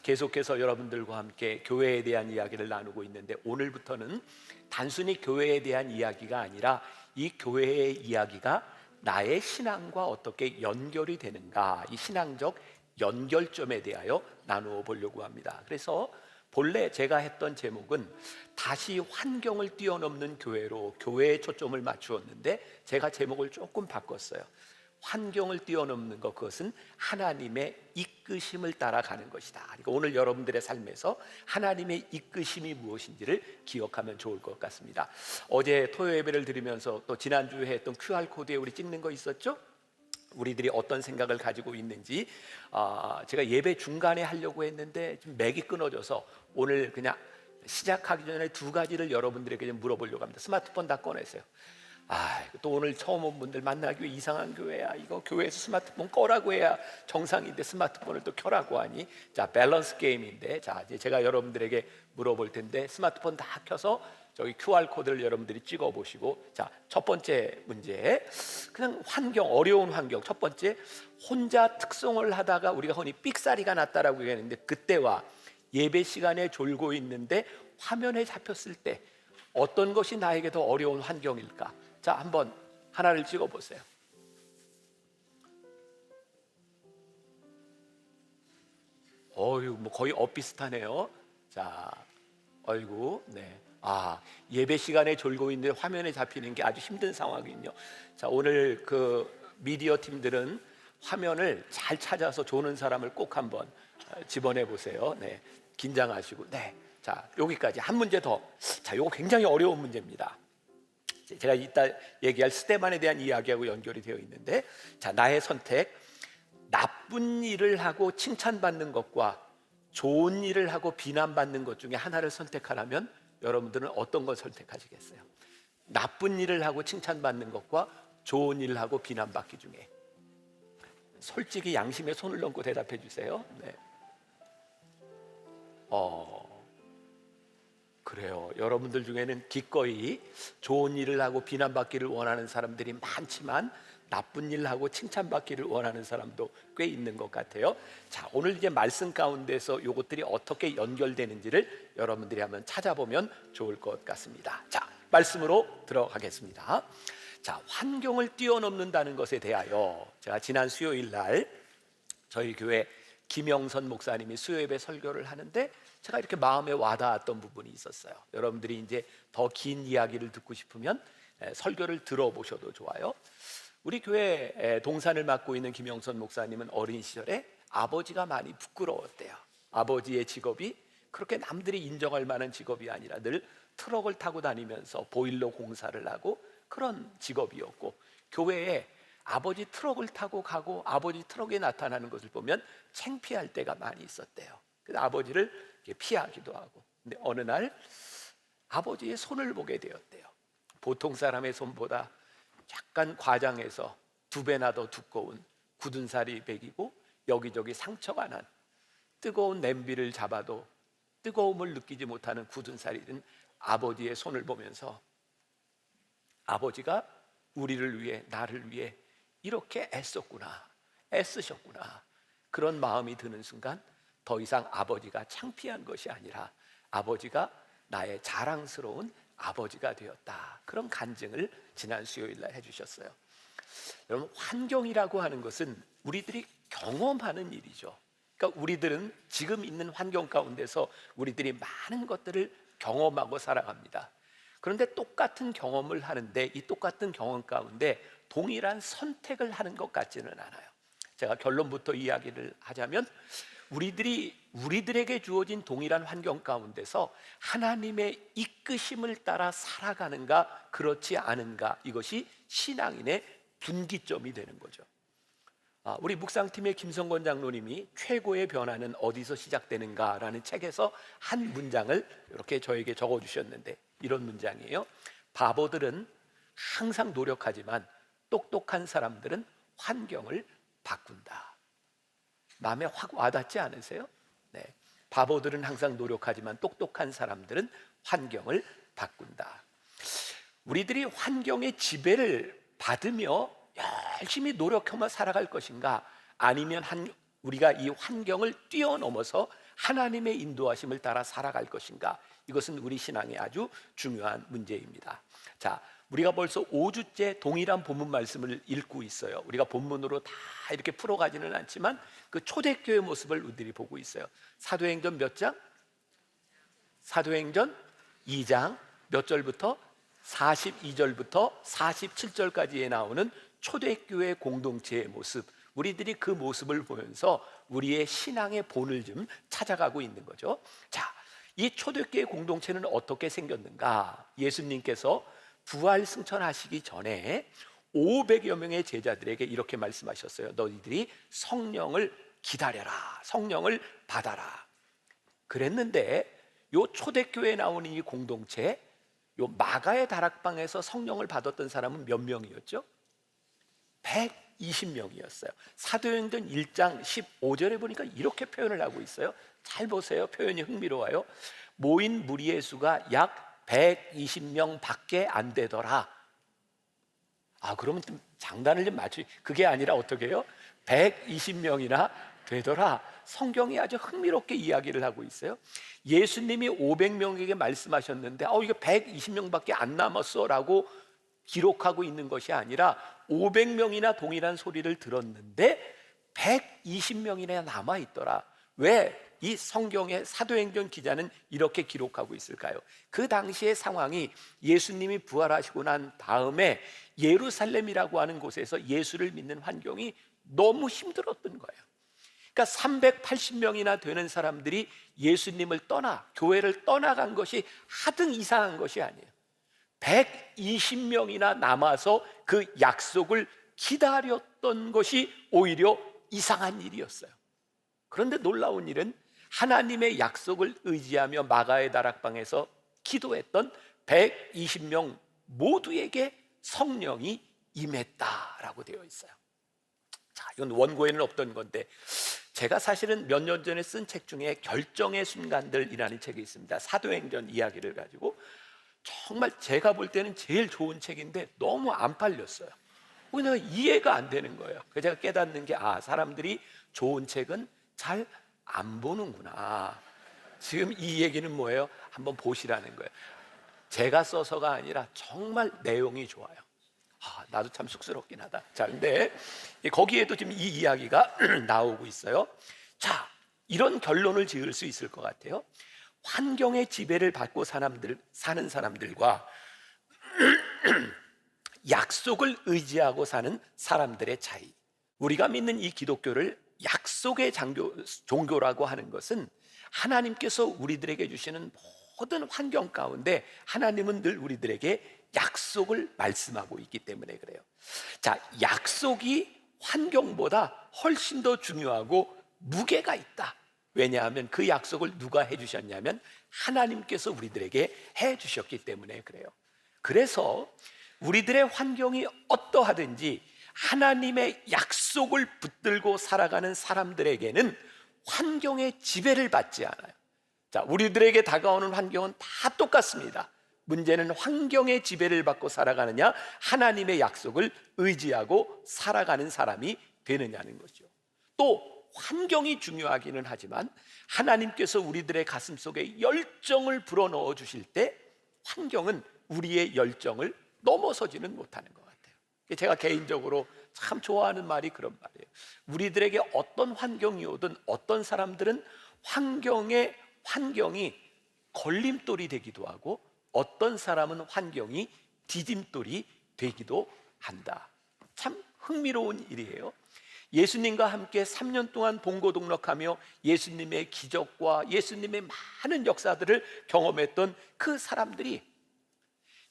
계속해서 여러분들과 함께 교회에 대한 이야기를 나누고 있는데, 오늘부터는 단순히 교회에 대한 이야기가 아니라 이 교회의 이야기가 나의 신앙과 어떻게 연결이 되는가, 이 신앙적 연결점에 대하여 나누어 보려고 합니다. 그래서 본래 제가 했던 제목은 다시 환경을 뛰어넘는 교회로, 교회에 초점을 맞추었는데 제가 제목을 조금 바꿨어요. 환경을 뛰어넘는 것, 그것은 하나님의 이끄심을 따라가는 것이다. 그러니까 오늘 여러분들의 삶에서 하나님의 이끄심이 무엇인지를 기억하면 좋을 것 같습니다. 어제 토요 예배를 드리면서 또 지난주에 했던 QR코드에 우리 찍는 거 있었죠? 우리들이 어떤 생각을 가지고 있는지, 제가 예배 중간에 하려고 했는데 좀 맥이 끊어져서 오늘 그냥 시작하기 전에 두 가지를 여러분들에게 좀 물어보려고 합니다. 스마트폰 다 꺼내세요. 또 오늘 처음 온 분들 만나기 위해 이상한 교회야. 이거 교회에서 스마트폰 꺼라고 해야 정상인데 스마트폰을 또 켜라고 하니. 자, 밸런스 게임인데, 자, 이제 제가 여러분들에게 물어볼 텐데 스마트폰 다 켜서 저기 QR코드를 여러분들이 찍어 보시고, 자, 첫 번째 문제, 그냥 환경, 어려운 환경. 첫 번째, 혼자 특송을 하다가 우리가 흔히 삑사리가 났다라고 얘기하는데, 그때와 예배 시간에 졸고 있는데 화면에 잡혔을 때 어떤 것이 나에게 더 어려운 환경일까? 자, 한번 하나를 찍어 보세요. 뭐 거의 엇비슷하네요. 자, 어이구, 네. 예배 시간에 졸고 있는데 화면에 잡히는 게 아주 힘든 상황이군요. 자, 오늘 그 미디어 팀들은 화면을 잘 찾아서 조는 사람을 꼭 한번 집어내 보세요. 네, 긴장하시고. 네, 자, 여기까지. 한 문제 더. 자, 이거 굉장히 어려운 문제입니다. 제가 이따 얘기할 스테반에 대한 이야기하고 연결이 되어 있는데, 자, 나의 선택. 나쁜 일을 하고 칭찬받는 것과 좋은 일을 하고 비난받는 것 중에 하나를 선택하라면 여러분들은 어떤 걸 선택하시겠어요? 나쁜 일을 하고 칭찬받는 것과 좋은 일을 하고 비난받기 중에. 솔직히 양심에 손을 얹고 대답해 주세요. 네. 그래요. 여러분들 중에는 기꺼이 좋은 일을 하고 비난받기를 원하는 사람들이 많지만 나쁜 일을 하고 칭찬받기를 원하는 사람도 꽤 있는 것 같아요. 자, 오늘 이제 말씀 가운데서 이것들이 어떻게 연결되는지를 여러분들이 한번 찾아보면 좋을 것 같습니다. 자, 말씀으로 들어가겠습니다. 자, 환경을 뛰어넘는다는 것에 대하여 제가 지난 수요일 날 저희 교회 김영선 목사님이 수요예배 설교를 하는데 제가 이렇게 마음에 와닿았던 부분이 있었어요. 여러분들이 이제 더 긴 이야기를 듣고 싶으면 설교를 들어보셔도 좋아요. 우리 교회 동산을 맡고 있는 김영선 목사님은 어린 시절에 아버지가 많이 부끄러웠대요. 아버지의 직업이 그렇게 남들이 인정할 만한 직업이 아니라 늘 트럭을 타고 다니면서 보일러 공사를 하고 그런 직업이었고, 교회에 아버지 트럭을 타고 가고 아버지 트럭에 나타나는 것을 보면 창피할 때가 많이 있었대요. 그래서 아버지를 피하기도 하고. 근데 어느 날 아버지의 손을 보게 되었대요. 보통 사람의 손보다 약간 과장해서 2배나 더 두꺼운 굳은 살이 배기고 여기저기 상처가 난, 뜨거운 냄비를 잡아도 뜨거움을 느끼지 못하는 굳은 살이 든 아버지의 손을 보면서 아버지가 우리를 위해, 나를 위해 이렇게 애썼구나, 애쓰셨구나, 그런 마음이 드는 순간 더 이상 아버지가 창피한 것이 아니라 아버지가 나의 자랑스러운 아버지가 되었다, 그런 간증을 지난 수요일 날 해주셨어요. 여러분, 환경이라고 하는 것은 우리들이 경험하는 일이죠. 그러니까 우리들은 지금 있는 환경 가운데서 우리들이 많은 것들을 경험하고 살아갑니다. 그런데 똑같은 경험을 하는데 이 똑같은 경험 가운데 동일한 선택을 하는 것 같지는 않아요. 제가 결론부터 이야기를 하자면 우리들에게 주어진 동일한 환경 가운데서 하나님의 이끄심을 따라 살아가는가 그렇지 않은가, 이것이 신앙인의 분기점이 되는 거죠. 우리 묵상팀의 김성권 장로님이 최고의 변화는 어디서 시작되는가라는 책에서 한 문장을 이렇게 저에게 적어주셨는데 이런 문장이에요. 바보들은 항상 노력하지만 똑똑한 사람들은 환경을 바꾼다. 마음에 확 와닿지 않으세요? 네. 바보들은 항상 노력하지만 똑똑한 사람들은 환경을 바꾼다. 우리들이 환경의 지배를 받으며 열심히 노력하며 살아갈 것인가, 아니면 우리가 이 환경을 뛰어넘어서 하나님의 인도하심을 따라 살아갈 것인가? 이것은 우리 신앙의 아주 중요한 문제입니다. 자, 우리가 벌써 5주째 동일한 본문 말씀을 읽고 있어요. 우리가 본문으로 다 이렇게 풀어가지는 않지만 그 초대교회 모습을 우리들이 보고 있어요. 사도행전 몇 장? 사도행전 2장 몇 절부터? 42절부터 47절까지에 나오는 초대교회 공동체의 모습, 우리들이 그 모습을 보면서 우리의 신앙의 본을 좀 찾아가고 있는 거죠. 자, 이 초대교회 공동체는 어떻게 생겼는가? 예수님께서 부활 승천하시기 전에 500여 명의 제자들에게 이렇게 말씀하셨어요. 너희들이 성령을 기다려라, 성령을 받아라. 그랬는데 요 초대교회에 나오는 이 공동체, 요 마가의 다락방에서 성령을 받았던 사람은 몇 명이었죠? 120명이었어요. 사도행전 1장 15절에 보니까 이렇게 표현을 하고 있어요. 잘 보세요. 표현이 흥미로워요. 모인 무리의 수가 약 120명 밖에 안 되더라. 그러면 좀 장단을 좀 맞추. 그게 아니라 어떻게 해요? 120명이나 되더라. 성경이 아주 흥미롭게 이야기를 하고 있어요. 예수님이 500명에게 말씀하셨는데 이게 120명밖에 안 남았어 라고 기록하고 있는 것이 아니라 500명이나 동일한 소리를 들었는데 120명이나 남아있더라. 왜 이 성경의 사도행전 기자는 이렇게 기록하고 있을까요? 그 당시의 상황이 예수님이 부활하시고 난 다음에 예루살렘이라고 하는 곳에서 예수를 믿는 환경이 너무 힘들었던 거예요. 그러니까 380명이나 되는 사람들이 예수님을 교회를 떠나간 것이 하등 이상한 것이 아니에요. 120명이나 남아서 그 약속을 기다렸던 것이 오히려 이상한 일이었어요. 그런데 놀라운 일은 하나님의 약속을 의지하며 마가의 다락방에서 기도했던 120명 모두에게 성령이 임했다라고 되어 있어요. 자, 이건 원고에는 없던 건데 제가 사실은 몇 년 전에 쓴 책 중에 결정의 순간들이라는 책이 있습니다. 사도행전 이야기를 가지고 정말 제가 볼 때는 제일 좋은 책인데 너무 안 팔렸어요. 내가 이해가 안 되는 거예요. 그래서 제가 깨닫는 게 사람들이 좋은 책은 잘 안 보는구나. 지금 이 얘기는 뭐예요? 한번 보시라는 거예요. 제가 써서가 아니라 정말 내용이 좋아요. 나도 참 쑥스럽긴 하다. 자, 근데 거기에도 지금 이 이야기가 나오고 있어요. 자, 이런 결론을 지을 수 있을 것 같아요. 환경의 지배를 받고 사는 사람들과 약속을 의지하고 사는 사람들의 차이. 우리가 믿는 이 기독교를 약속의 종교라고 하는 것은 하나님께서 우리들에게 주시는 모든 환경 가운데 하나님은 늘 우리들에게 약속을 말씀하고 있기 때문에 그래요. 자, 약속이 환경보다 훨씬 더 중요하고 무게가 있다. 왜냐하면 그 약속을 누가 해주셨냐면 하나님께서 우리들에게 해주셨기 때문에 그래요. 그래서 우리들의 환경이 어떠하든지 하나님의 약속을 붙들고 살아가는 사람들에게는 환경의 지배를 받지 않아요. 자, 우리들에게 다가오는 환경은 다 똑같습니다. 문제는 환경의 지배를 받고 살아가느냐, 하나님의 약속을 의지하고 살아가는 사람이 되느냐는 거죠. 또 환경이 중요하기는 하지만 하나님께서 우리들의 가슴 속에 열정을 불어넣어 주실 때 환경은 우리의 열정을 넘어서지는 못하는 것 같아요. 제가 개인적으로 참 좋아하는 말이 그런 말이에요. 우리들에게 어떤 환경이 오든 어떤 사람들은 환경이 걸림돌이 되기도 하고 어떤 사람은 환경이 디딤돌이 되기도 한다. 참 흥미로운 일이에요. 예수님과 함께 3년 동안 봉고동락하며 예수님의 기적과 예수님의 많은 역사들을 경험했던 그 사람들이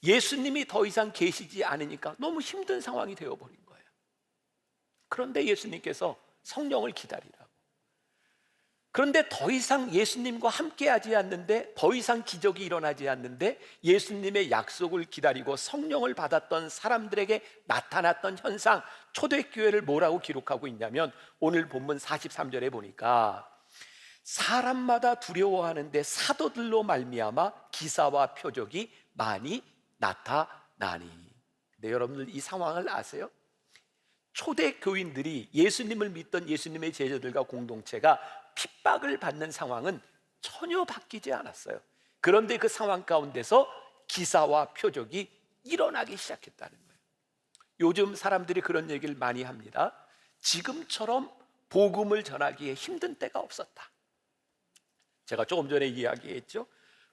예수님이 더 이상 계시지 않으니까 너무 힘든 상황이 되어버린 거예요. 그런데 예수님께서 성령을 기다리라고. 그런데 더 이상 예수님과 함께하지 않는데, 더 이상 기적이 일어나지 않는데 예수님의 약속을 기다리고 성령을 받았던 사람들에게 나타났던 현상, 초대교회를 뭐라고 기록하고 있냐면 오늘 본문 43절에 보니까 사람마다 두려워하는데 사도들로 말미암아 기사와 표적이 많이 나타나니. 근데 여러분들 이 상황을 아세요? 초대 교인들이 예수님을 믿던 예수님의 제자들과 공동체가 핍박을 받는 상황은 전혀 바뀌지 않았어요. 그런데 그 상황 가운데서 기사와 표적이 일어나기 시작했다는 거예요. 요즘 사람들이 그런 얘기를 많이 합니다. 지금처럼 복음을 전하기에 힘든 때가 없었다. 제가 조금 전에 이야기했죠.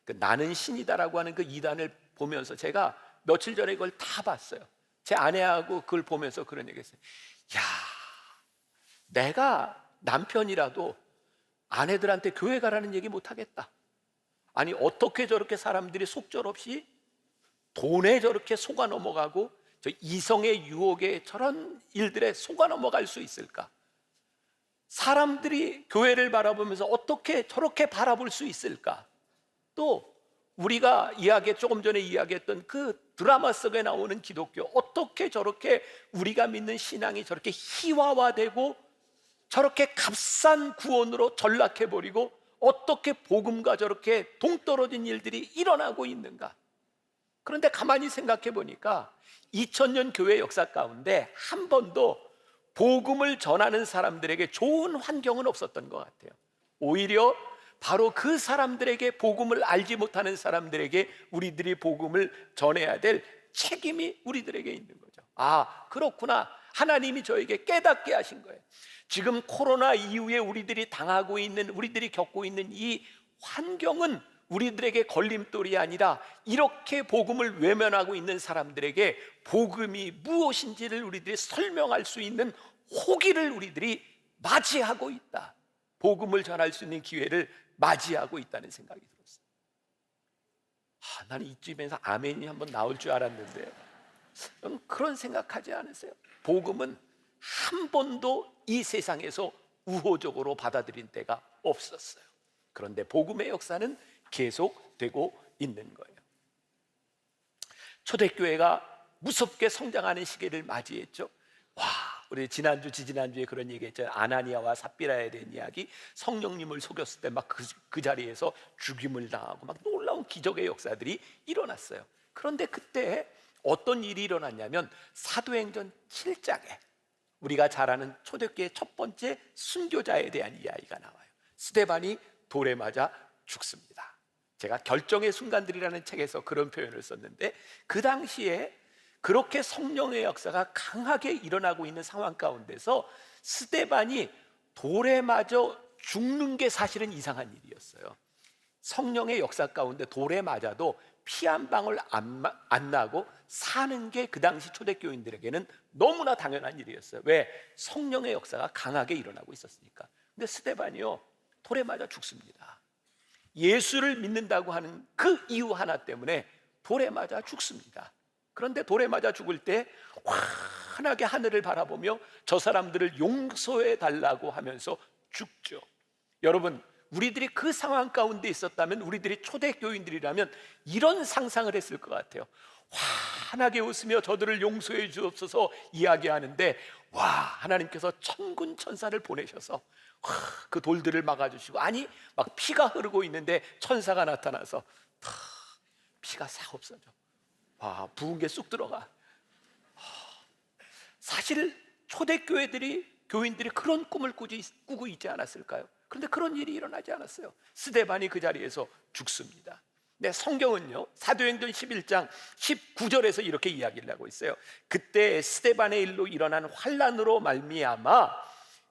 그 나는 신이다라고 하는 그 이단을 보면서 제가 며칠 전에 그걸 다 봤어요. 제 아내하고 그걸 보면서 그런 얘기했어요. 야, 내가 남편이라도 아내들한테 교회 가라는 얘기 못 하겠다. 아니 어떻게 저렇게 사람들이 속절없이 돈에 저렇게 속아 넘어가고 저 이성의 유혹에 저런 일들에 속아 넘어갈 수 있을까? 사람들이 교회를 바라보면서 어떻게 저렇게 바라볼 수 있을까? 또 우리가 조금 전에 이야기했던 그 드라마 속에 나오는 기독교, 어떻게 저렇게 우리가 믿는 신앙이 저렇게 희화화되고 저렇게 값싼 구원으로 전락해버리고 어떻게 복음과 저렇게 동떨어진 일들이 일어나고 있는가? 그런데 가만히 생각해 보니까 2000년 교회 역사 가운데 한 번도 복음을 전하는 사람들에게 좋은 환경은 없었던 것 같아요. 오히려 바로 그 사람들에게 복음을 알지 못하는 사람들에게 우리들이 복음을 전해야 될 책임이 우리들에게 있는 거죠. 아, 그렇구나. 하나님이 저에게 깨닫게 하신 거예요. 지금 코로나 이후에 우리들이 겪고 있는 이 환경은 우리들에게 걸림돌이 아니라 이렇게 복음을 외면하고 있는 사람들에게 복음이 무엇인지를 우리들이 설명할 수 있는 호기를 우리들이 맞이하고 있다. 복음을 전할 수 있는 기회를 맞이하고 있다는 생각이 들었어요. 나는 이쯤에서 아멘이 한번 나올 줄 알았는데 그런 생각하지 않으세요? 복음은 한 번도 이 세상에서 우호적으로 받아들인 때가 없었어요. 그런데 복음의 역사는 계속되고 있는 거예요. 초대교회가 무섭게 성장하는 시기를 맞이했죠. 우리 지지난주에 그런 얘기했죠. 아나니아와 삽비라에 대한 이야기, 성령님을 속였을 때 막 그 자리에서 죽임을 당하고 막 놀라운 기적의 역사들이 일어났어요. 그런데 그때 어떤 일이 일어났냐면 사도행전 7장에 우리가 잘 아는 초대교회의 첫 번째 순교자에 대한 이야기가 나와요. 스데반이 돌에 맞아 죽습니다. 제가 결정의 순간들이라는 책에서 그런 표현을 썼는데, 그 당시에 그렇게 성령의 역사가 강하게 일어나고 있는 상황 가운데서 스데반이 돌에 맞아 죽는 게 사실은 이상한 일이었어요. 성령의 역사 가운데 돌에 맞아도 피 한 방울 안 나고 사는 게 그 당시 초대교인들에게는 너무나 당연한 일이었어요. 왜? 성령의 역사가 강하게 일어나고 있었으니까. 근데 스데반이요, 돌에 맞아 죽습니다. 예수를 믿는다고 하는 그 이유 하나 때문에 돌에 맞아 죽습니다. 그런데 돌에 맞아 죽을 때 환하게 하늘을 바라보며 저 사람들을 용서해 달라고 하면서 죽죠. 여러분, 우리들이 그 상황 가운데 있었다면, 우리들이 초대교인들이라면 이런 상상을 했을 것 같아요. 환하게 웃으며 저들을 용서해 주옵소서 이야기하는데, 하나님께서 천군 천사를 보내셔서 그 돌들을 막아주시고, 아니 막 피가 흐르고 있는데 천사가 나타나서 피가 싹 없어져. 부은 게 쑥 들어가. 사실 교인들이 그런 꿈을 꾸고 있지 않았을까요? 그런데 그런 일이 일어나지 않았어요. 스데반이 그 자리에서 죽습니다. 네, 성경은요, 사도행전 11장 19절에서 이렇게 이야기를 하고 있어요. 그때 스데반의 일로 일어난 환난으로 말미암아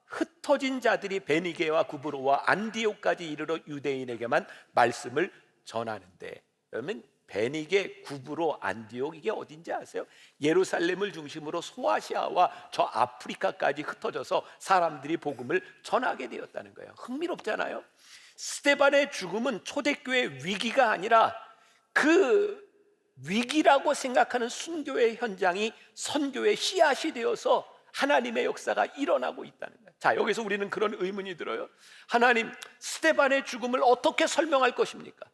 흩어진 자들이 베니게와 구브로와 안디옥까지 이르러 유대인에게만 말씀을 전하는데, 여러분, 베니게, 구브로, 안디옥, 이게 어딘지 아세요? 예루살렘을 중심으로 소아시아와 저 아프리카까지 흩어져서 사람들이 복음을 전하게 되었다는 거예요. 흥미롭잖아요. 스데반의 죽음은 초대교회의 위기가 아니라 그 위기라고 생각하는 순교의 현장이 선교의 씨앗이 되어서 하나님의 역사가 일어나고 있다는 거예요. 자, 여기서 우리는 그런 의문이 들어요. 하나님, 스데반의 죽음을 어떻게 설명할 것입니까?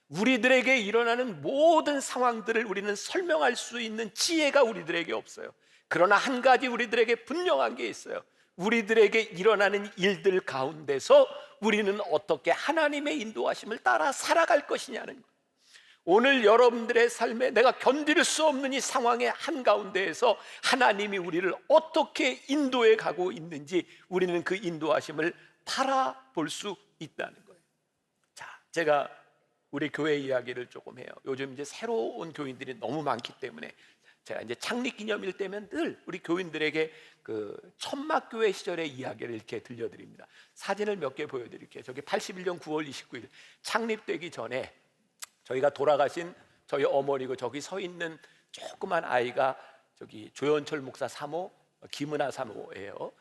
우리들에게 일어나는 모든 상황들을 우리는 설명할 수 있는 지혜가 우리들에게 없어요. 그러나 한 가지 우리들에게 분명한 게 있어요. 우리들에게 일어나는 일들 가운데서 우리는 어떻게 하나님의 인도하심을 따라 살아갈 것이냐는 거예요. 오늘 여러분들의 삶에 내가 견딜 수 없는 이 상황의 한가운데에서 하나님이 우리를 어떻게 인도해 가고 있는지 우리는 그 인도하심을 바라볼 수 있다는 거예요. 자, 제가 우리 교회 이야기를 조금 해요. 요즘 이제 새로운 교인들이 너무 많기 때문에 제가 이제 창립 기념일 때면 늘 우리 교인들에게 그 천막교회 시절의 이야기를 이렇게 들려드립니다. 사진을 몇 개 보여드릴게요. 저기 81년 9월 29일 창립되기 전에 저희가 돌아가신 저희 어머니고 저기 서 있는 조그만 아이가 저기 조연철 목사 사모, 김은아 사모예요.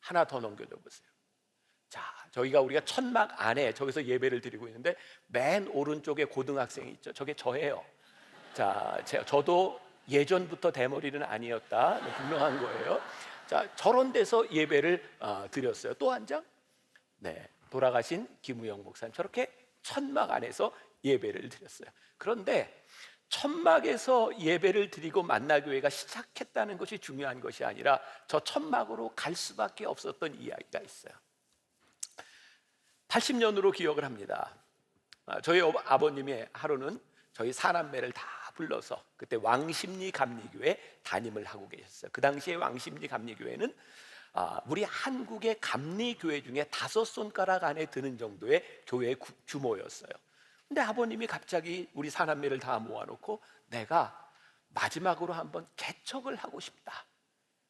하나 더 넘겨줘 보세요. 자, 우리가 천막 안에 저기서 예배를 드리고 있는데 맨 오른쪽에 고등학생이 있죠. 저게 저예요. 자, 저도 예전부터 대머리는 아니었다, 분명한 거예요. 자, 저런 데서 예배를 드렸어요. 또 한 장, 네, 돌아가신 김우영 목사님 저렇게 천막 안에서 예배를 드렸어요. 그런데 천막에서 예배를 드리고 만나교회가 시작했다는 것이 중요한 것이 아니라 저 천막으로 갈 수밖에 없었던 이야기가 있어요. 80년으로 기억을 합니다. 저희 아버님이 하루는 저희 사남매를 다 불러서 그때 왕십리 감리교회 담임을 하고 계셨어요. 그 당시에 왕십리 감리교회는 우리 한국의 감리교회 중에 5손가락 안에 드는 정도의 교회 규모였어요. 근데 아버님이 갑자기 우리 사남매를 다 모아놓고 내가 마지막으로 한번 개척을 하고 싶다.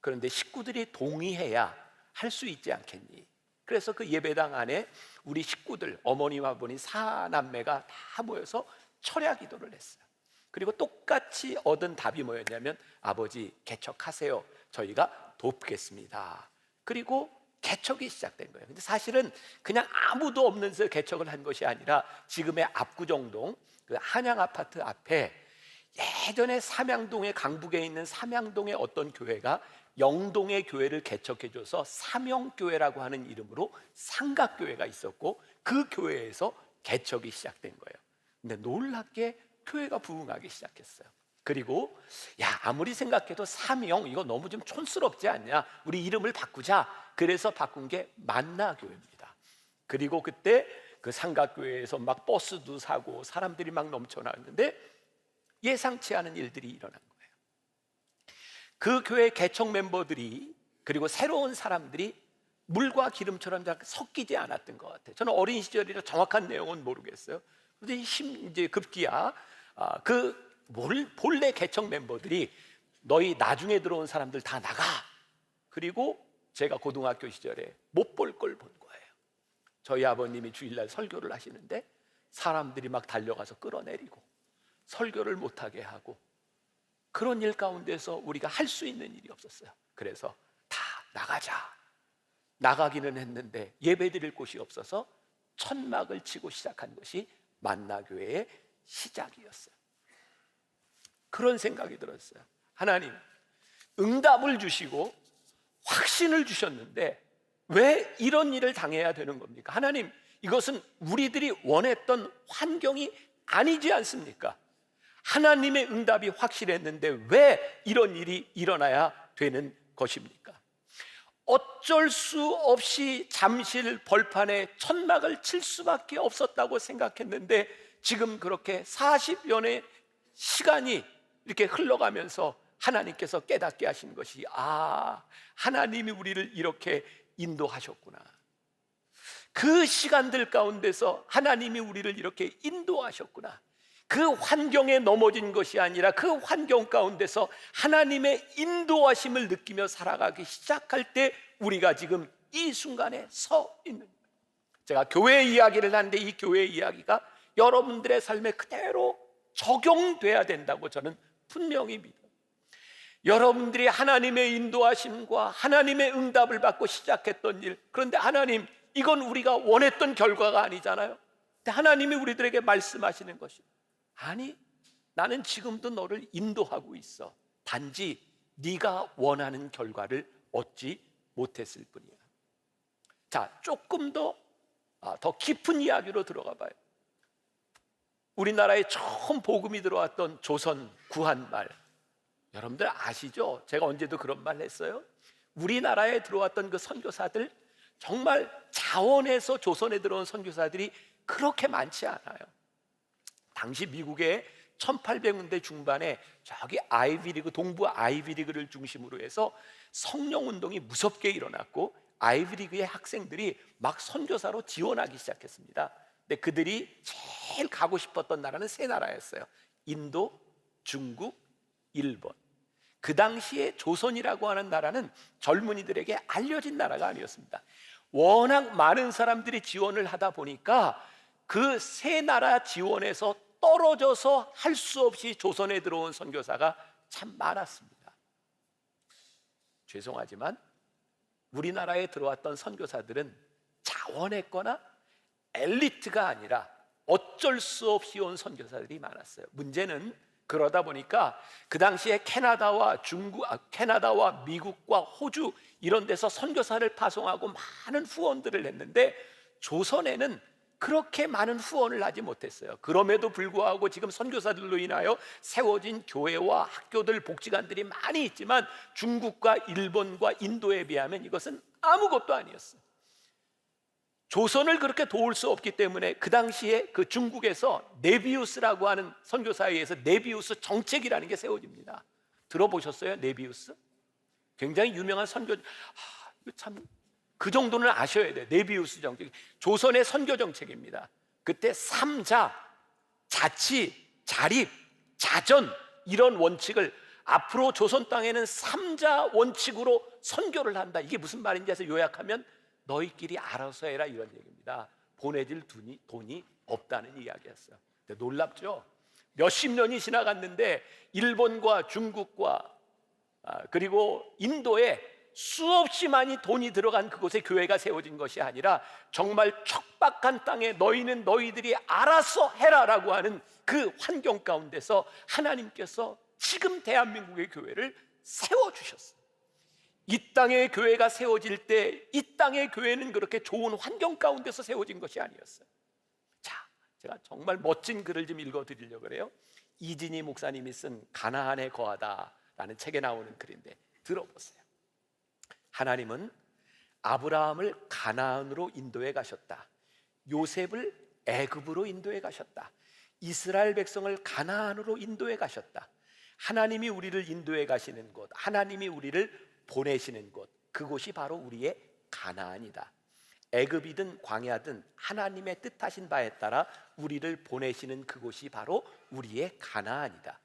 그런데 식구들이 동의해야 할 수 있지 않겠니? 그래서 그 예배당 안에 우리 식구들, 어머니와 아버님 사남매가 다 모여서 철야 기도를 했어요. 그리고 똑같이 얻은 답이 뭐였냐면 아버지 개척하세요. 저희가 돕겠습니다. 그리고 개척이 시작된 거예요. 근데 사실은 그냥 아무도 없는 데서 개척을 한 것이 아니라 지금의 압구정동 그 한양 아파트 앞에 예전에 삼양동의 강북에 있는 삼양동의 어떤 교회가 영동의 교회를 개척해줘서 삼영교회라고 하는 이름으로 삼각교회가 있었고 그 교회에서 개척이 시작된 거예요. 근데 놀랍게 교회가 부흥하기 시작했어요. 그리고 야, 아무리 생각해도 삼영 이거 너무 좀 촌스럽지 않냐, 우리 이름을 바꾸자. 그래서 바꾼 게 만나교회입니다. 그리고 그때 그 삼각교회에서 막 버스도 사고 사람들이 막 넘쳐나는데 예상치 않은 일들이 일어난 거예요. 그 교회 개척 member들이 그리고 새로운 사람들이 물과 기름처럼 섞이지 않았던 것 같아요. 저는 어린 시절이라 정확한 내용은 모르겠어요. 그런데 이제 급기야 그 본래 개척 멤버들이 너희 나중에 들어온 사람들 다 나가. 그리고 제가 고등학교 시절에 못 볼 걸 본 거예요. 저희 아버님이 주일날 설교를 하시는데 사람들이 막 달려가서 끌어내리고 설교를 못하게 하고 그런 일 가운데서 우리가 할 수 있는 일이 없었어요. 그래서 다 나가자. 나가기는 했는데 예배드릴 곳이 없어서 천막을 치고 시작한 것이 만나교회의 시작이었어요. 그런 생각이 들었어요. 하나님, 응답을 주시고 확신을 주셨는데 왜 이런 일을 당해야 되는 겁니까? 하나님, 이것은 우리들이 원했던 환경이 아니지 않습니까? 하나님의 응답이 확실했는데 왜 이런 일이 일어나야 되는 것입니까? 어쩔 수 없이 잠실 벌판에 천막을 칠 수밖에 없었다고 생각했는데 지금 그렇게 40년의 시간이 이렇게 흘러가면서 하나님께서 깨닫게 하신 것이 하나님이 우리를 이렇게 인도하셨구나. 그 시간들 가운데서 하나님이 우리를 이렇게 인도하셨구나. 그 환경에 넘어진 것이 아니라 그 환경 가운데서 하나님의 인도하심을 느끼며 살아가기 시작할 때 우리가 지금 이 순간에 서 있는 거예요. 제가 교회 이야기를 하는데 이 교회 이야기가 여러분들의 삶에 그대로 적용돼야 된다고 저는 분명히 믿어요. 여러분들이 하나님의 인도하심과 하나님의 응답을 받고 시작했던 일, 그런데 하나님, 이건 우리가 원했던 결과가 아니잖아요. 근데 하나님이 우리들에게 말씀하시는 것이 아니, 나는 지금도 너를 인도하고 있어. 단지 네가 원하는 결과를 얻지 못했을 뿐이야. 자, 조금 더 깊은 이야기로 들어가 봐요. 우리나라에 처음 복음이 들어왔던 조선 구한말, 여러분들 아시죠? 제가 언제도 그런 말 했어요. 우리나라에 들어왔던 그 선교사들, 정말 자원해서 조선에 들어온 선교사들이 그렇게 많지 않아요. 당시 미국의 1800년대 중반에 저기 아이비리그, 동부 아이비리그를 중심으로 해서 성령운동이 무섭게 일어났고 아이비리그의 학생들이 막 선교사로 지원하기 시작했습니다. 근데 그들이 제일 가고 싶었던 나라는 세 나라였어요. 인도, 중국, 일본. 그 당시에 조선이라고 하는 나라는 젊은이들에게 알려진 나라가 아니었습니다. 워낙 많은 사람들이 지원을 하다 보니까 그 세 나라 지원에서 떨어져서 할 수 없이 조선에 들어온 선교사가 참 많았습니다. 죄송하지만 우리나라에 들어왔던 선교사들은 자원했거나 엘리트가 아니라 어쩔 수 없이 온 선교사들이 많았어요. 문제는 그러다 보니까 그 당시에 캐나다와 미국과 호주 이런 데서 선교사를 파송하고 많은 후원들을 했는데 조선에는 그렇게 많은 후원을 하지 못했어요. 그럼에도 불구하고 지금 선교사들로 인하여 세워진 교회와 학교들, 복지관들이 많이 있지만 중국과 일본과 인도에 비하면 이것은 아무것도 아니었어요. 조선을 그렇게 도울 수 없기 때문에 그 당시에 그 중국에서 네비우스라고 하는 선교사에 의해서 네비우스 정책이라는 게 세워집니다. 들어보셨어요? 네비우스? 굉장히 유명한 선교. 참 그 정도는 아셔야 돼요. 네비우스 정책, 조선의 선교 정책입니다. 그때 삼자, 자치, 자립, 자전 이런 원칙을 앞으로 조선 땅에는 삼자 원칙으로 선교를 한다. 이게 무슨 말인지 해서 요약하면 너희끼리 알아서 해라 이런 얘기입니다. 보내줄 돈이 없다는 이야기였어요. 근데 놀랍죠? 몇십 년이 지나갔는데 일본과 중국과 그리고 인도에 수없이 많이 돈이 들어간 그곳에 교회가 세워진 것이 아니라 정말 척박한 땅에 너희는 너희들이 알아서 해라라고 하는 그 환경 가운데서 하나님께서 지금 대한민국의 교회를 세워주셨어요. 이 땅의 교회가 세워질 때 이 땅의 교회는 그렇게 좋은 환경 가운데서 세워진 것이 아니었어요. 자, 제가 정말 멋진 글을 좀 읽어드리려고 그래요. 이진희 목사님이 쓴 가나안에 거하다라는 책에 나오는 글인데 들어보세요. 하나님은 아브라함을 가나안으로 인도해 가셨다. 요셉을 애굽으로 인도해 가셨다. 이스라엘 백성을 가나안으로 인도해 가셨다. 하나님이 우리를 인도해 가시는 곳, 하나님이 우리를 보내시는 곳, 그곳이 바로 우리의 가나안이다. 애굽이든 광야든 하나님의 뜻하신 바에 따라 우리를 보내시는 그곳이 바로 우리의 가나안이다.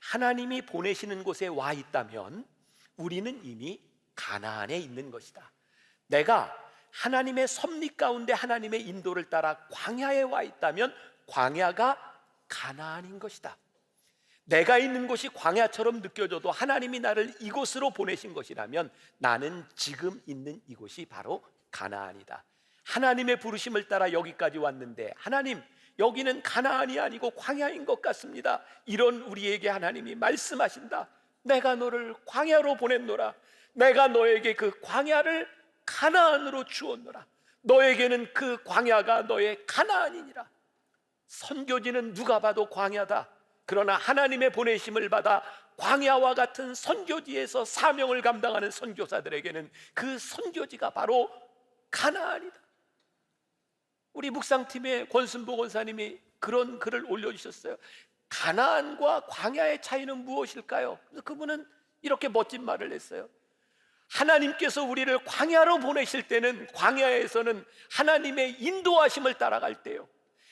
하나님이 보내시는 곳에 와 있다면 우리는 이미 가나안에 있는 것이다. 내가 하나님의 섭리 가운데 하나님의 인도를 따라 광야에 와 있다면 광야가 가나안인 것이다. 내가 있는 곳이 광야처럼 느껴져도 하나님이 나를 이곳으로 보내신 것이라면 나는 지금 있는 이곳이 바로 가나안이다. 하나님의 부르심을 따라 여기까지 왔는데 하나님, 여기는 가나안이 아니고 광야인 것 같습니다. 이런 우리에게 하나님이 말씀하신다. 내가 너를 광야로 보냈노라. 내가 너에게 그 광야를 가나안으로 주었노라. 너에게는 그 광야가 너의 가나안이니라. 선교지는 누가 봐도 광야다. 그러나 하나님의 보내심을 받아 광야와 같은 선교지에서 사명을 감당하는 선교사들에게는 그 선교지가 바로 가나안이다. 우리 묵상팀의 권순보 권사님이 그런 글을 올려주셨어요. 가나안과 광야의 차이는 무엇일까요? 그래서 그분은 이렇게 멋진 말을 했어요. 하나님께서 우리를 광야로 보내실 때는 광야에서는 하나님의 인도하심을 따라갈 때요,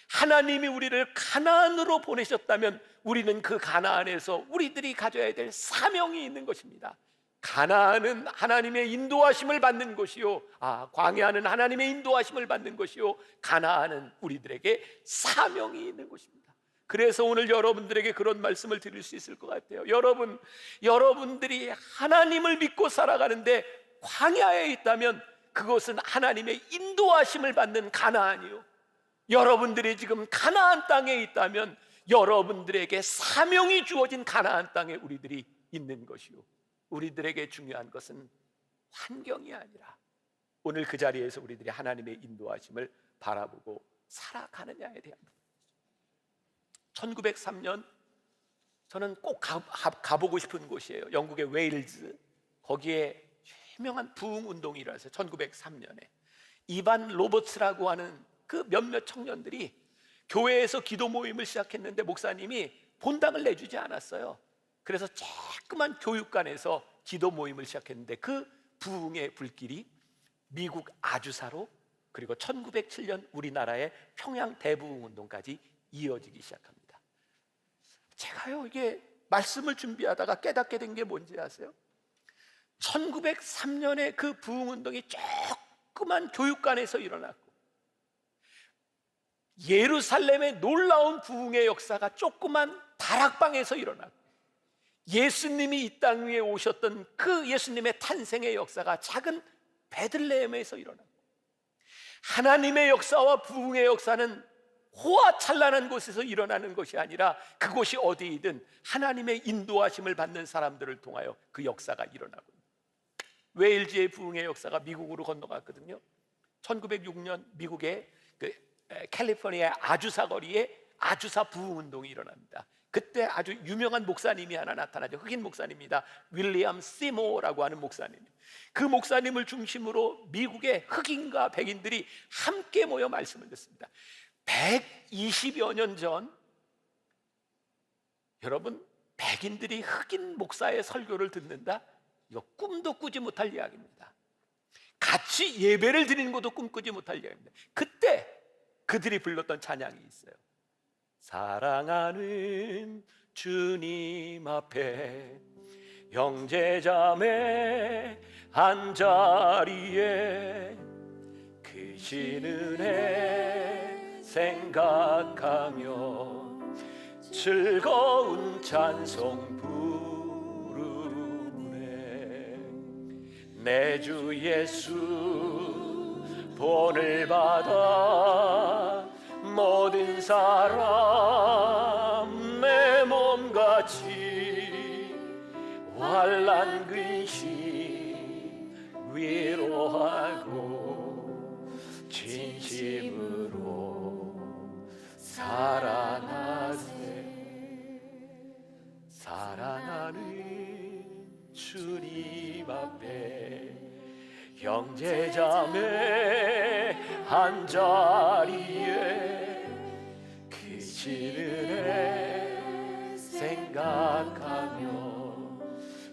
하나님이 우리를 가나안으로 보내셨다면 우리는 그 가나안에서 우리들이 가져야 될 사명이 있는 것입니다. 가나안은 하나님의 인도하심을 받는 곳이요, 광야는 하나님의 인도하심을 받는 것이요, 가나안은 우리들에게 사명이 있는 곳입니다. 그래서 오늘 여러분들에게 그런 말씀을 드릴 수 있을 것 같아요. 여러분들이 하나님을 믿고 살아가는데 광야에 있다면 그것은 하나님의 인도하심을 받는 가나안이요, 여러분들이 지금 가나안 땅에 있다면 여러분들에게 사명이 주어진 가나안 땅에 우리들이 있는 것이요, 우리들에게 중요한 것은 환경이 아니라 오늘 그 자리에서 우리들이 하나님의 인도하심을 바라보고 살아가느냐에 대한 부분. 1903년 저는 꼭 가보고 싶은 곳이에요. 영국의 웨일즈. 거기에 유명한 부흥 운동이 일어났어요. 1903년에 이반 로버츠라고 하는 그 몇몇 청년들이 교회에서 기도 모임을 시작했는데 목사님이 본당을 내주지 않았어요. 그래서 조그만 교육관에서 기도 모임을 시작했는데 그 부흥의 불길이 미국 아주사로, 그리고 1907년 우리나라의 평양 대부흥 운동까지 이어지기 시작합니다. 제가요, 이게 말씀을 준비하다가 깨닫게 된 게 뭔지 아세요? 1903년에 그 부흥 운동이 조그만 교육관에서 일어났고, 예루살렘의 놀라운 부흥의 역사가 조그만 다락방에서 일어났고, 예수님이 이 땅 위에 오셨던 그 예수님의 탄생의 역사가 작은 베들레헴에서 일어났고, 하나님의 역사와 부흥의 역사는 호화찬란한 곳에서 일어나는 것이 아니라 그곳이 어디이든 하나님의 인도하심을 받는 사람들을 통하여 그 역사가 일어나고, 웨일즈의 부흥의 역사가 미국으로 건너갔거든요. 1906년 미국의 그 캘리포니아 아주사 거리에 아주사 부흥 운동이 일어납니다. 그때 아주 유명한 목사님이 하나 나타나죠. 흑인 목사님입니다. 윌리엄 시모라고 하는 목사님. 그 목사님을 중심으로 미국의 흑인과 백인들이 함께 모여 말씀을 듣습니다. 120여 년 전, 여러분, 백인들이 흑인 목사의 설교를 듣는다? 이거 꿈도 꾸지 못할 이야기입니다. 같이 예배를 드리는 것도 꿈꾸지 못할 이야기입니다. 그때 그들이 불렀던 찬양이 있어요. 사랑하는 주님 앞에 형제자매 한자리에 크신 은혜 생각하며 즐거운 찬송 부르네. 내 주 예수 본을 받아 모든 사람 내 몸같이 환난 근심 위로하고 진심으로 사랑하세. 사랑하는 주님 앞에 형제자매 한자리에 크신 은혜 생각하며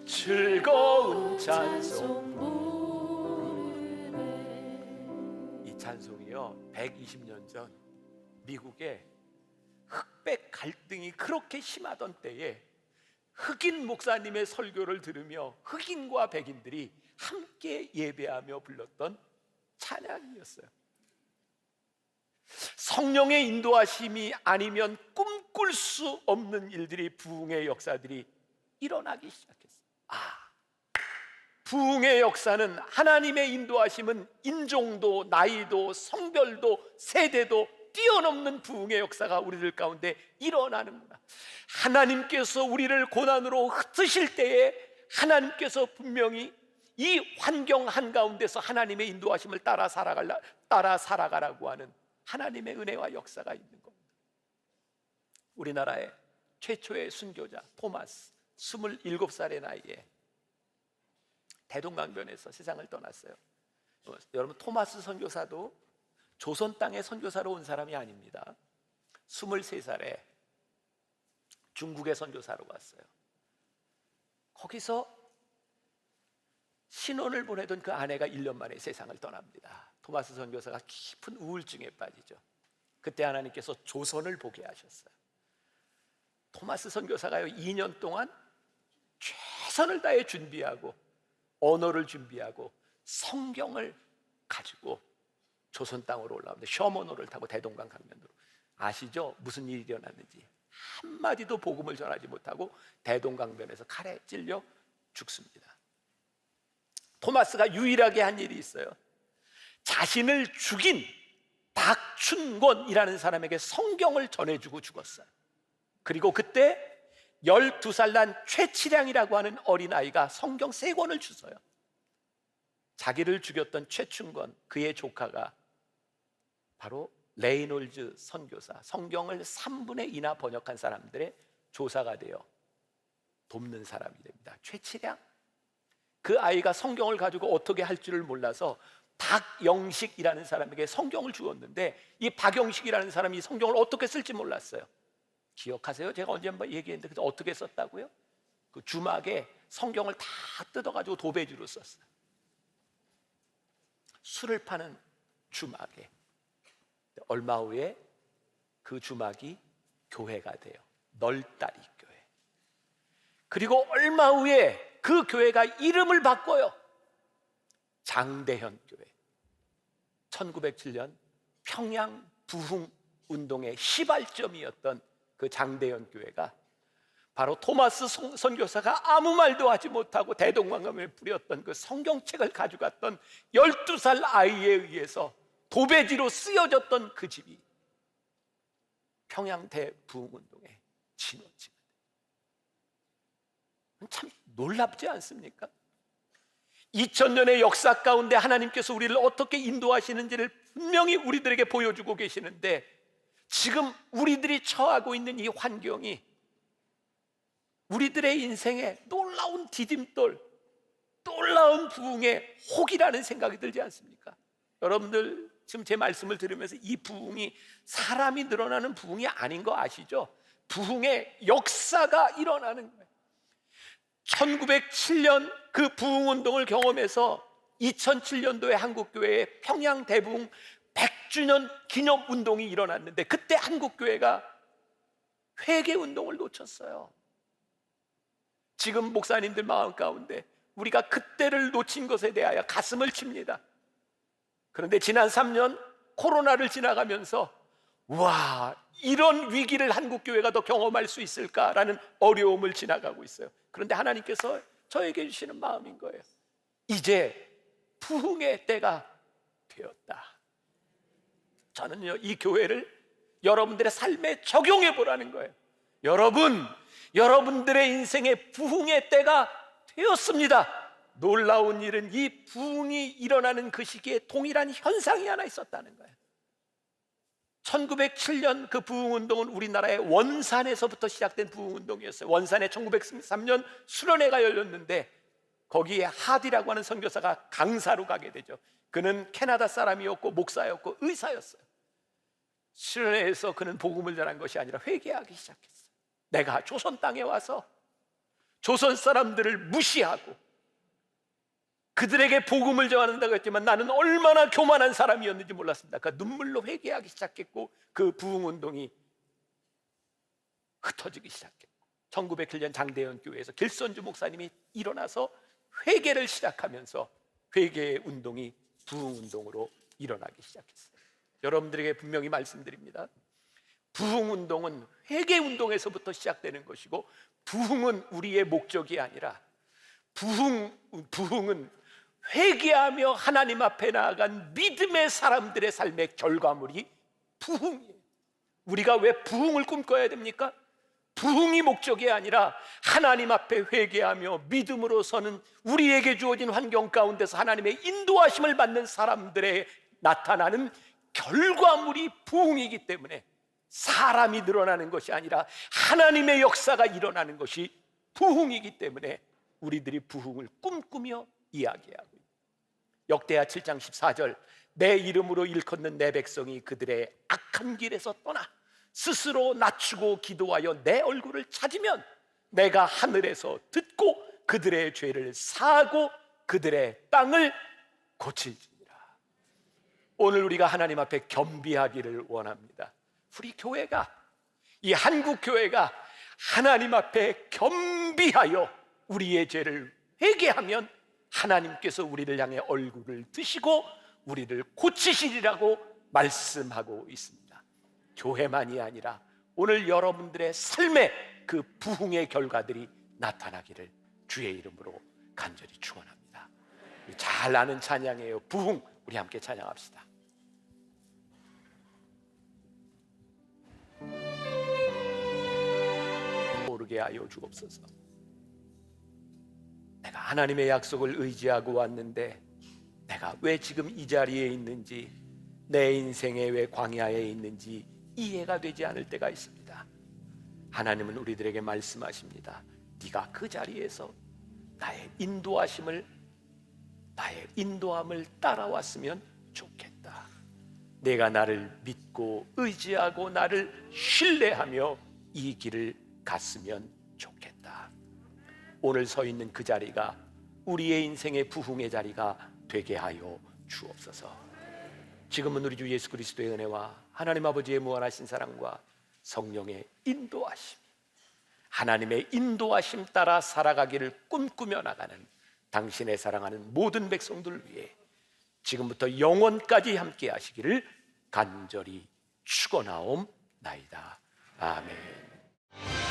즐거운 찬송 부르네. 이 찬송이요, 120년 전 미국에 흑백 갈등이 그렇게 심하던 때에 흑인 목사님의 설교를 들으며 흑인과 백인들이 함께 예배하며 불렀던 찬양이었어요. 성령의 인도하심이 아니면 꿈꿀 수 없는 일들이, 부흥의 역사들이 일어나기 시작했어요. 부흥의 역사는, 하나님의 인도하심은 인종도 나이도 성별도 세대도 뛰어넘는 부흥의 역사가 우리들 가운데 일어나는구나. 하나님께서 우리를 고난으로 흩으실 때에 하나님께서 분명히 이 환경 한가운데서 하나님의 인도하심을 따라 살아가라고 하는 하나님의 은혜와 역사가 있는 겁니다. 우리나라의 최초의 순교자 토마스, 27살의 나이에 대동강변에서 세상을 떠났어요. 여러분, 토마스 선교사도 조선 땅에 선교사로 온 사람이 아닙니다. 23살에 중국에 선교사로 왔어요. 거기서 신혼을 보내던 그 아내가 1년 만에 세상을 떠납니다. 토마스 선교사가 깊은 우울증에 빠지죠. 그때 하나님께서 조선을 보게 하셨어요. 토마스 선교사가요, 2년 동안 최선을 다해 준비하고 언어를 준비하고 성경을 가지고 조선 땅으로 올라오는데, 셔먼호를 타고 대동강 강변으로. 아시죠? 무슨 일이 일어났는지. 한마디도 복음을 전하지 못하고 대동강변에서 칼에 찔려 죽습니다. 토마스가 유일하게 한 일이 있어요. 자신을 죽인 박춘권이라는 사람에게 성경을 전해주고 죽었어요. 그리고 그때 12살 난 최치량이라고 하는 어린아이가 성경 3권을 주서요. 자기를 죽였던 최춘권, 그의 조카가 바로 레이놀즈 선교사, 성경을 3분의 2나 번역한 사람들의 조사가 되어 돕는 사람이 됩니다. 최치량, 그 아이가 성경을 가지고 어떻게 할 줄을 몰라서 박영식이라는 사람에게 성경을 주었는데, 이 박영식이라는 사람이 성경을 어떻게 쓸지 몰랐어요. 기억하세요? 제가 언제 한번 얘기했는데, 그래서 어떻게 썼다고요? 그 주막에 성경을 다 뜯어가지고 도배지로 썼어요. 술을 파는 주막에, 얼마 후에 그 주막이 교회가 돼요. 널다리 교회. 그리고 얼마 후에 그 교회가 이름을 바꿔요. 장대현 교회. 1907년 평양 부흥 운동의 시발점이었던 그 장대현 교회가 바로 토마스 선교사가 아무 말도 하지 못하고 대동강을 부렸던 그 성경책을 가져갔던 12살 아이에 의해서 도배지로 쓰여졌던 그 집이 평양 대부흥운동의 진원지가 돼요. 참 놀랍지 않습니까? 2000년의 역사 가운데 하나님께서 우리를 어떻게 인도하시는지를 분명히 우리들에게 보여주고 계시는데, 지금 우리들이 처하고 있는 이 환경이 우리들의 인생에 놀라운 디딤돌, 놀라운 부흥의 혹이라는 생각이 들지 않습니까? 여러분들 지금 제 말씀을 들으면서 이 부흥이 사람이 늘어나는 부흥이 아닌 거 아시죠? 부흥의 역사가 일어나는 거예요. 1907년 그 부흥운동을 경험해서 2007년도에 한국교회에 평양 대부흥 100주년 기념운동이 일어났는데, 그때 한국교회가 회개운동을 놓쳤어요. 지금 목사님들 마음 가운데 우리가 그때를 놓친 것에 대하여 가슴을 칩니다. 그런데 지난 3년 코로나를 지나가면서 와, 이런 위기를 한국교회가 더 경험할 수 있을까라는 어려움을 지나가고 있어요. 그런데 하나님께서 저에게 주시는 마음인 거예요. 이제 부흥의 때가 되었다. 저는요, 이 교회를 여러분들의 삶에 적용해 보라는 거예요. 여러분들의 인생의 부흥의 때가 되었습니다. 놀라운 일은 이 부흥이 일어나는 그 시기에 동일한 현상이 하나 있었다는 거예요. 1907년 그 부흥운동은 우리나라의 원산에서부터 시작된 부흥운동이었어요. 원산에 1903년 수련회가 열렸는데, 거기에 하디라고 하는 선교사가 강사로 가게 되죠. 그는 캐나다 사람이었고 목사였고 의사였어요. 수련회에서 그는 복음을 전한 것이 아니라 회개하기 시작했어요. 내가 조선 땅에 와서 조선 사람들을 무시하고 그들에게 복음을 전한다고 했지만 나는 얼마나 교만한 사람이었는지 몰랐습니다. 그 눈물로 회개하기 시작했고, 그 부흥운동이 흩어지기 시작했고, 1907년 장대현 교회에서 길선주 목사님이 일어나서 회개를 시작하면서 회개의 운동이 부흥운동으로 일어나기 시작했어요. 여러분들에게 분명히 말씀드립니다. 부흥운동은 회개운동에서부터 시작되는 것이고, 부흥은 우리의 목적이 아니라 부흥은 회개하며 하나님 앞에 나아간 믿음의 사람들의 삶의 결과물이 부흥이에요. 우리가 왜 부흥을 꿈꿔야 됩니까? 부흥이 목적이 아니라 하나님 앞에 회개하며 믿음으로 서는 우리에게 주어진 환경 가운데서 하나님의 인도하심을 받는 사람들의 나타나는 결과물이 부흥이기 때문에, 사람이 늘어나는 것이 아니라 하나님의 역사가 일어나는 것이 부흥이기 때문에 우리들이 부흥을 꿈꾸며 이야기하고 있습니다. 역대하 7장 14절, 내 이름으로 일컫는 내 백성이 그들의 악한 길에서 떠나 스스로 낮추고 기도하여 내 얼굴을 찾으면 내가 하늘에서 듣고 그들의 죄를 사하고 그들의 땅을 고칠지니라. 오늘 우리가 하나님 앞에 겸비하기를 원합니다. 우리 교회가, 이 한국교회가 하나님 앞에 겸비하여 우리의 죄를 회개하면 하나님께서 우리를 향해 얼굴을 드시고 우리를 고치시리라고 말씀하고 있습니다. 교회만이 아니라 오늘 여러분들의 삶에 그 부흥의 결과들이 나타나기를 주의 이름으로 간절히 축원합니다. 잘 아는 찬양이에요. 부흥. 우리 함께 찬양합시다. 모르게 하여 주옵소서. 내가 하나님의 약속을 의지하고 왔는데 내가 왜 지금 이 자리에 있는지, 내 인생에 왜 광야에 있는지 이해가 되지 않을 때가 있습니다. 하나님은 우리들에게 말씀하십니다. 네가 그 자리에서 나의 인도함을 따라왔으면 좋겠다. 내가 나를 믿고 의지하고 나를 신뢰하며 이 길을 갔으면 좋겠다. 오늘 서 있는 그 자리가 우리의 인생의 부흥의 자리가 되게 하여 주옵소서. 지금은 우리 주 예수 그리스도의 은혜와 하나님 아버지의 무한하신 사랑과 성령의 인도하심, 하나님의 인도하심 따라 살아가기를 꿈꾸며 나가는 당신의 사랑하는 모든 백성들 위해 지금부터 영원까지 함께 하시기를 간절히 축원하옵나이다. 아멘.